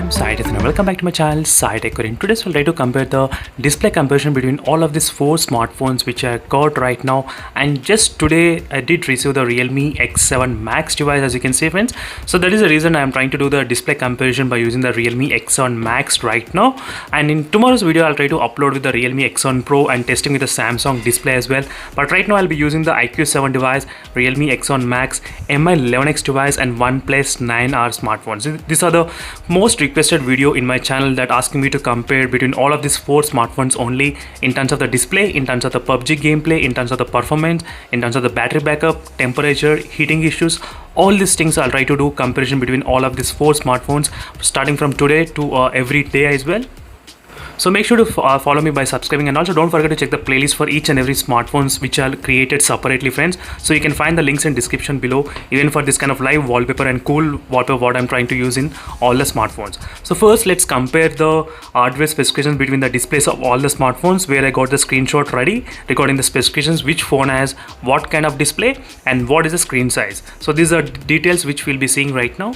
I'm Sai and welcome back to my channel Sai Tech. In today's we'll try to compare the display comparison between all of these four smartphones which I got right now. And just today I did receive the Realme X7 Max device, as you can see, friends. So that is the reason I'm trying to do the display comparison by using the Realme X7 Max right now. And in tomorrow's video I'll try to upload with the Realme X7 Pro and testing with the Samsung display as well. But right now I'll be using the iQOO 7 device, Realme X7 Max, Mi 11X device and OnePlus 9R smartphones. These are the most requested video in my channel that asking me to compare between all of these four smartphones only in terms of the display, in terms of the PUBG gameplay, in terms of the performance, in terms of the battery backup, temperature, heating issues. All these things I'll try to do comparison between all of these four smartphones starting from today to every day as well. So make sure to follow me by subscribing, and also don't forget to check the playlist for each and every smartphones which are created separately, friends. So you can find the links in description below, even for this kind of live wallpaper and cool wallpaper what I'm trying to use in all the smartphones. So first let's compare the hardware specifications between the displays of all the smartphones, where I got the screenshot ready recording the specifications, which phone has what kind of display and what is the screen size. So these are details which we'll be seeing right now.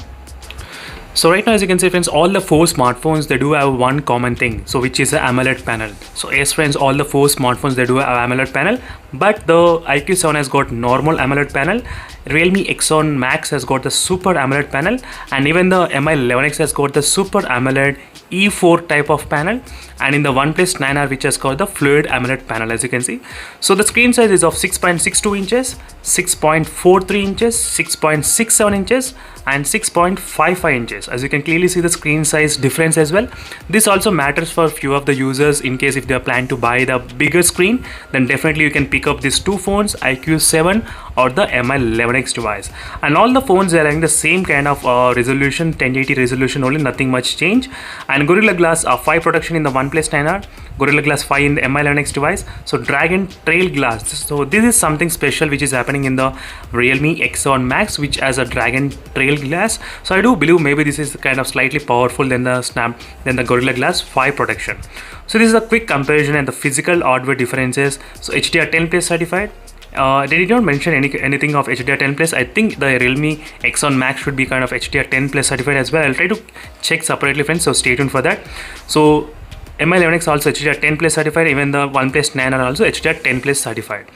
So right now, as you can see, friends, all the four smartphones, they do have one common thing, so which is an AMOLED panel. So yes, friends, all the four smartphones, they do have AMOLED panel, but the iQOO 7 has got normal AMOLED panel, Realme X7 Max has got the Super AMOLED panel, and even the Mi 11X has got the Super AMOLED E4 type of panel, and in the OnePlus 9R which has got the Fluid AMOLED panel, as you can see. So the screen size is of 6.62 inches, 6.43 inches, 6.67 inches and 6.55 inches. As you can clearly see the screen size difference as well. This also matters for few of the users. In case if they are planning to buy the bigger screen, then definitely you can pick up these two phones, iQOO 7 or the Mi 11X device. And all the phones are having the same kind of resolution, 1080 resolution only, nothing much change. And Gorilla Glass 5 protection in the OnePlus 9R, Gorilla Glass 5 in the Mi 11X device. So Dragon Trail Glass. So this is something special which is happening in the Realme X7 Max, which has a Dragon Trail Glass. So I do believe maybe this is kind of slightly powerful than the Gorilla Glass 5 protection. So this is a quick comparison and the physical hardware differences. So HDR10 Plus certified. They did not mention anything of HDR10 Plus. I think the Realme X7 Max should be kind of HDR10 Plus certified as well. I'll try to check separately, friends, so stay tuned for that. So Mi 11X also HDR10 Plus certified, even the OnePlus 9 are also HDR10 Plus certified.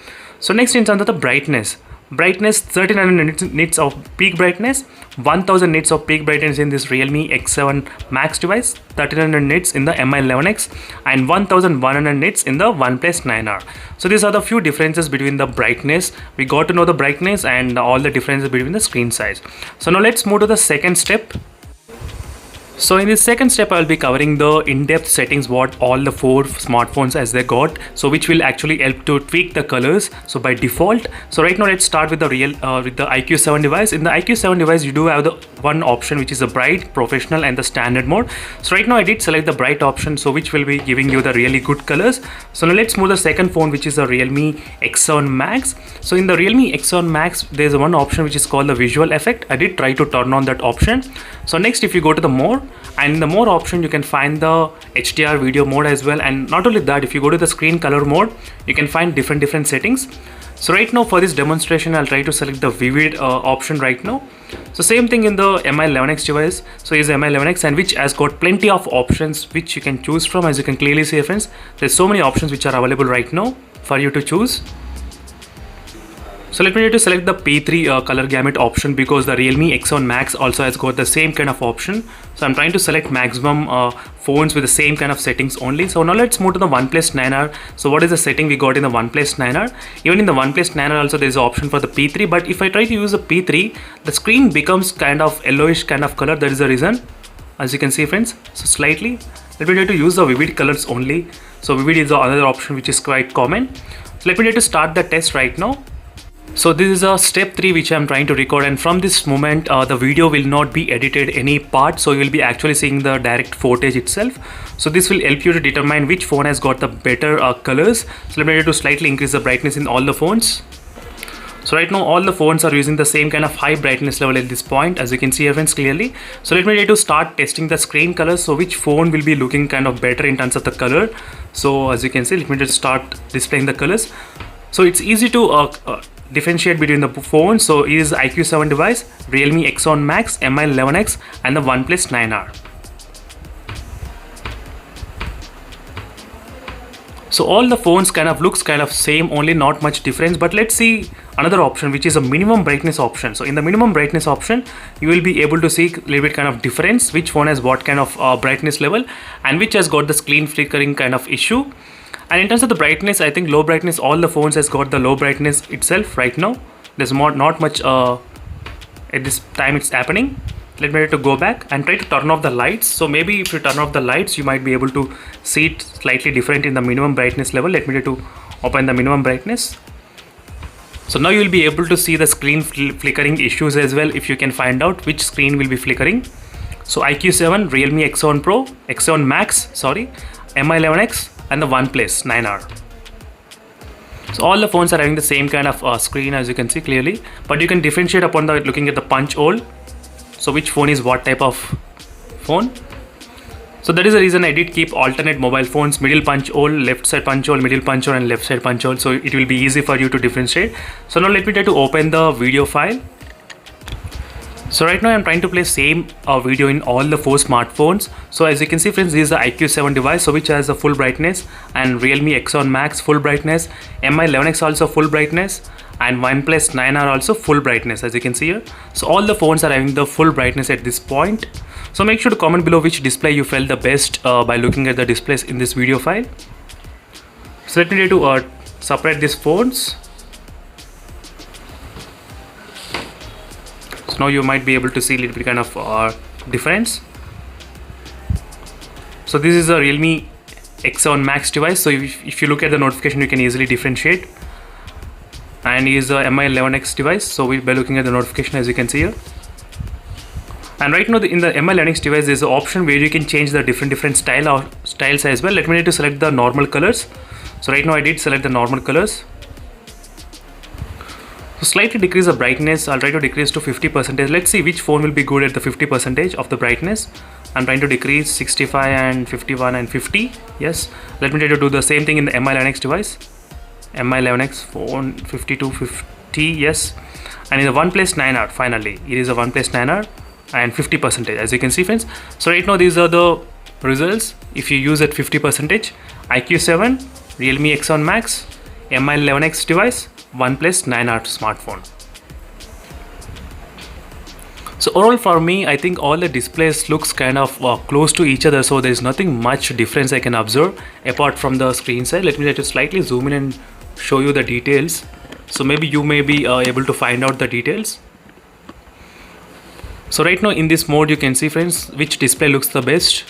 So next, in terms of the brightness, 1300 nits of peak brightness, 1000 nits of peak brightness in this Realme X7 Max device, 1300 nits in the Mi 11X and 1100 nits in the OnePlus 9R. So these are the few differences between the brightness. We got to know the brightness and all the differences between the screen size. So now let's move to the second step. So in this second step, I will be covering the in-depth settings what all the four smartphones as they got, so which will actually help to tweak the colors. So by default, so right now let's start with the iQOO 7 device. In the iQOO 7 device, you do have the one option which is the bright, professional and the standard mode. So right now I did select the bright option, so which will be giving you the really good colors. So now let's move the second phone, which is the Realme X7 Max. So in the Realme X7 Max, there's one option which is called the visual effect. I did try to turn on that option. So next, if you go to the more, and in the more option you can find the HDR video mode as well. And not only that, if you go to the screen color mode, you can find different settings. So right now for this demonstration, I'll try to select the vivid option right now. So same thing in the Mi 11X device. So here's the Mi 11X, and which has got plenty of options which you can choose from. As you can clearly see, friends, there's so many options which are available right now for you to choose. So let me try to select the P3 color gamut option, because the Realme X7 Max also has got the same kind of option. So I'm trying to select maximum phones with the same kind of settings only. So now let's move to the OnePlus 9R. So what is the setting we got in the OnePlus 9R? Even in the OnePlus 9R also there is an option for the P3, but if I try to use the P3, the screen becomes kind of yellowish kind of color. That is the reason, as you can see, friends. So slightly, let me try to use the vivid colors only. So vivid is the another option which is quite common. So let me try to start the test right now. So this is a step 3 which I'm trying to record, and from this moment the video will not be edited any part, so you will be actually seeing the direct footage itself. So this will help you to determine which phone has got the better colors. So let me try to slightly increase the brightness in all the phones. So right now all the phones are using the same kind of high brightness level at this point, as you can see here, friends, clearly. So let me try to start testing the screen colors, so which phone will be looking kind of better in terms of the color. So as you can see, let me just start displaying the colors. So it's easy to differentiate between the phones. So it is iQOO 7 device, Realme X7 Max, Mi 11X and the OnePlus 9R. So all the phones kind of looks kind of same, only not much difference. But let's see another option, which is a minimum brightness option. So in the minimum brightness option, you will be able to see a little bit kind of difference, which phone has what kind of brightness level and which has got the screen flickering kind of issue. And in terms of the brightness, I think low brightness, all the phones has got the low brightness itself right now. There's not much at this time it's happening. Let me try to go back and try to turn off the lights. So maybe if you turn off the lights, you might be able to see it slightly different in the minimum brightness level. Let me try to open the minimum brightness. So now you will be able to see the screen flickering issues as well, if you can find out which screen will be flickering. So iQOO 7, Realme X7 Pro, X7 Max, sorry, Mi11X and the OnePlus 9R. So all the phones are having the same kind of screen, as you can see clearly, but you can differentiate upon the looking at the punch hole. So which phone is what type of phone. So that is the reason I did keep alternate mobile phones, middle punch hole, left side punch hole, middle punch hole and left side punch hole, so it will be easy for you to differentiate. So now let me try to open the video file. So right now I'm trying to play same video in all the 4 smartphones. So as you can see friends, this is the iQOO 7 device, so which has a full brightness, and Realme X7 Max full brightness, Mi11X also full brightness, and OnePlus 9R also full brightness, as you can see here. So all the phones are having the full brightness at this point. So make sure to comment below which display you felt the best by looking at the displays in this video file. So let me try to separate these phones. So now you might be able to see a little bit kind of difference. So this is a Realme X7 Max device. So if you look at the notification, you can easily differentiate. And is a Mi11X device. So by looking at the notification, as you can see here. And right now in the Mi11X device, there's an option where you can change the different styles as well. Let me try to select the normal colors. So right now I did select the normal colors. So slightly decrease the brightness. I'll try to decrease to 50%. Let's see which phone will be good at the 50% of the brightness. I'm trying to decrease 65 and 51 and 50. Yes. Let me try to do the same thing in the Mi11X device. Mi11X phone 52, 50. Yes. And in the OnePlus 9R, finally, it is a OnePlus 9R and 50%, as you can see friends. So right now these are the results. If you use at 50%, iQOO 7, Realme X7 Max, Mi11X device, OnePlus 9R smartphone. So overall for me, I think all the displays looks kind of close to each other, so there is nothing much difference I can observe apart from the screen size. Let me try to slightly zoom in and show you the details, so maybe you may be able to find out the details. So right now in this mode, you can see friends which display looks the best.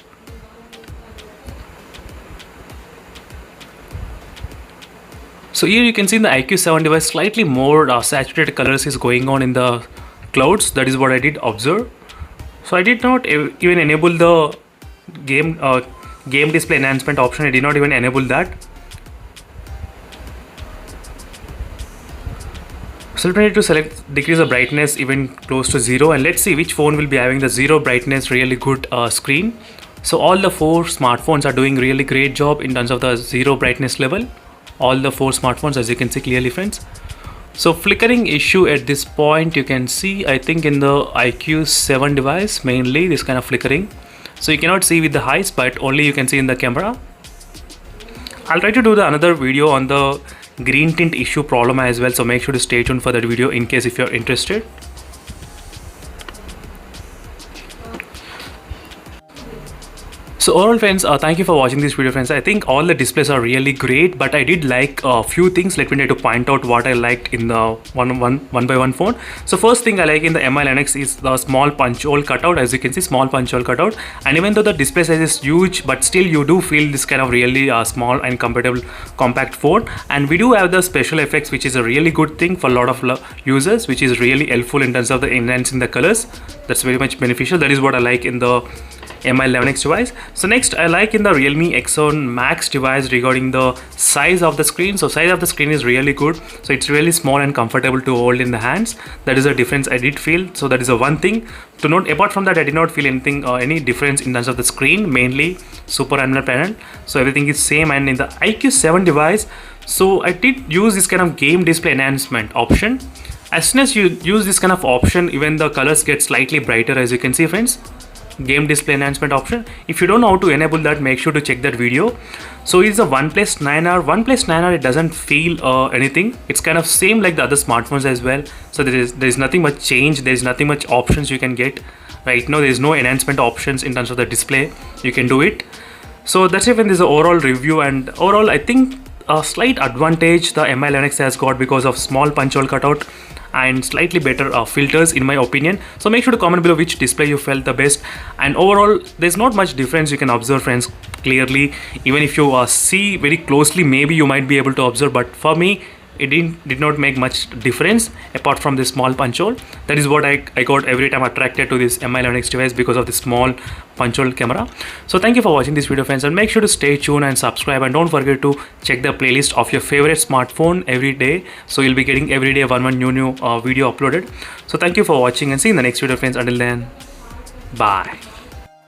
So here you can see in the iQOO 7 device, slightly more saturated colors is going on in the clouds. That is what I did observe. So I did not even enable the game display enhancement option. I did not even enable that. So let me to select decrease the brightness even close to 0, and let's see which phone will be having the 0 brightness really good screen. So all the 4 smartphones are doing really great job in terms of the 0 brightness level. All the 4 smartphones, as you can see clearly friends. So flickering issue at this point, you can see I think in the iQOO 7 device mainly this kind of flickering. So you cannot see with the eyes, but only you can see in the camera. I'll try to do another video on the green tint issue problem as well, so make sure to stay tuned for that video in case if you're interested. So overall friends, thank you for watching this video friends. I think all the displays are really great, but I did like a few things. Let me try to point out what I liked in the one by one phone. So first thing I like in the Mi11X is the small punch hole cutout. As you can see, small punch hole cutout, and even though the display size is huge, but still you do feel this kind of really small and compatible compact phone. And we do have the special effects, which is a really good thing for a lot of users, which is really helpful in terms of the enhancing the colors. That's very much beneficial. That is what I like in the Mi11X device. So next I like in the Realme X7 Max device regarding the size of the screen. So size of the screen is really good, so it's really small and comfortable to hold in the hands. That is a difference I did feel. So that is the one thing to note. Apart from that, I did not feel anything any difference in terms of the screen, mainly Super AMOLED panel, so everything is same. And in the iQOO 7 device, so I did use this kind of game display enhancement option. As soon as you use this kind of option, even the colors get slightly brighter, as you can see friends. game display enhancement option. If you don't know how to enable that, make sure to check that video. So it's the OnePlus 9R. It doesn't feel anything. It's kind of same like the other smartphones as well. So there is nothing much change. There is nothing much options you can get. Right now there is no enhancement options in terms of the display. You can do it. So that's it when there's an overall review, and overall I think a slight advantage the Mi11X has got because of small punch hole cutout and slightly better filters in my opinion. So make sure to comment below which display you felt the best, and overall there's not much difference you can observe, friends, clearly. Even if you see very closely, maybe you might be able to observe, but for me it did not make much difference apart from this small punch hole. That is what I got every time attracted to this Mi11X device, because of the small punch hole camera. So thank you for watching this video, friends, and make sure to stay tuned and subscribe, and don't forget to check the playlist of your favorite smartphone every day, so you'll be getting every day one new video uploaded. So thank you for watching, and see you in the next video, friends. Until then, bye.